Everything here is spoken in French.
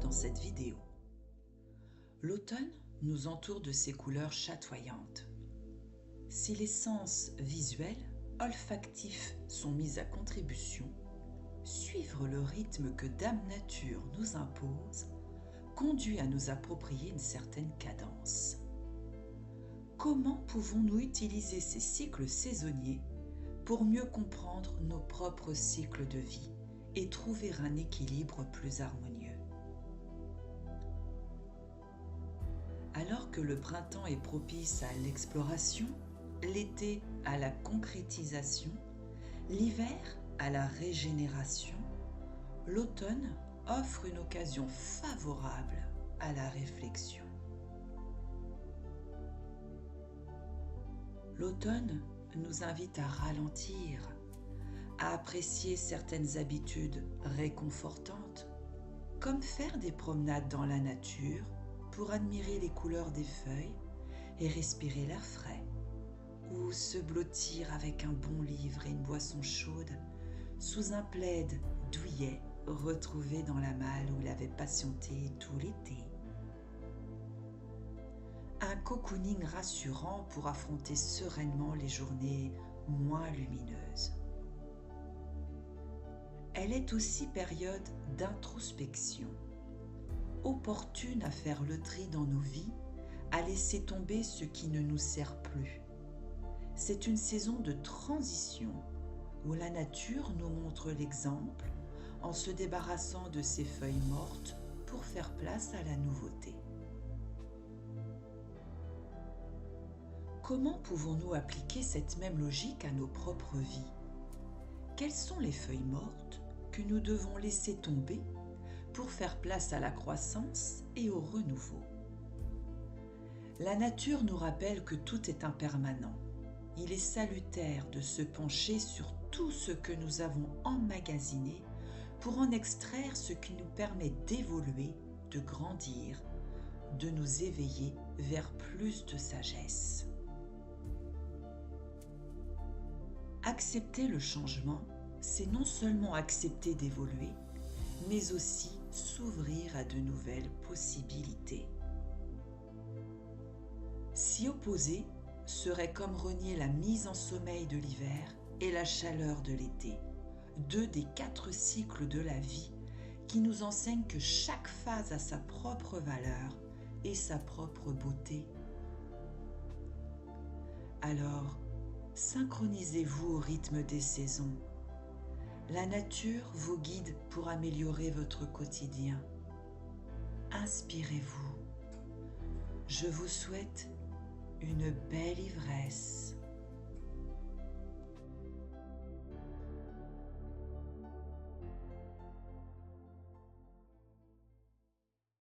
dans cette vidéo. L'automne nous entoure de ses couleurs chatoyantes. Si les sens visuels, olfactifs sont mis à contribution, suivre le rythme que Dame Nature nous impose conduit à nous approprier une certaine cadence. Comment pouvons-nous utiliser ces cycles saisonniers pour mieux comprendre nos propres cycles de vie et trouver un équilibre plus harmonieux? Alors que le printemps est propice à l'exploration, l'été à la concrétisation, l'hiver à la régénération, l'automne offre une occasion favorable à la réflexion. L'automne nous invite à ralentir, à apprécier certaines habitudes réconfortantes, comme faire des promenades dans la nature pour admirer les couleurs des feuilles et respirer l'air frais, ou se blottir avec un bon livre et une boisson chaude sous un plaid douillet retrouvé dans la malle où il avait patienté tout l'été. Un cocooning rassurant pour affronter sereinement les journées moins lumineuses. Elle est aussi période d'introspection, opportune à faire le tri dans nos vies, à laisser tomber ce qui ne nous sert plus. C'est une saison de transition où la nature nous montre l'exemple en se débarrassant de ses feuilles mortes pour faire place à la nouveauté. Comment pouvons-nous appliquer cette même logique à nos propres vies? Quelles sont les feuilles mortes que nous devons laisser tomber pour faire place à la croissance et au renouveau? La nature nous rappelle que tout est impermanent. Il est salutaire de se pencher sur tout ce que nous avons emmagasiné pour en extraire ce qui nous permet d'évoluer, de grandir, de nous éveiller vers plus de sagesse. Accepter le changement, c'est non seulement accepter d'évoluer, mais aussi s'ouvrir à de nouvelles possibilités. S'y opposer serait comme renier la mise en sommeil de l'hiver et la chaleur de l'été, 2 des 4 cycles de la vie qui nous enseignent que chaque phase a sa propre valeur et sa propre beauté. Alors, synchronisez-vous au rythme des saisons. La nature vous guide pour améliorer votre quotidien. Inspirez-vous. Je vous souhaite une belle ivresse.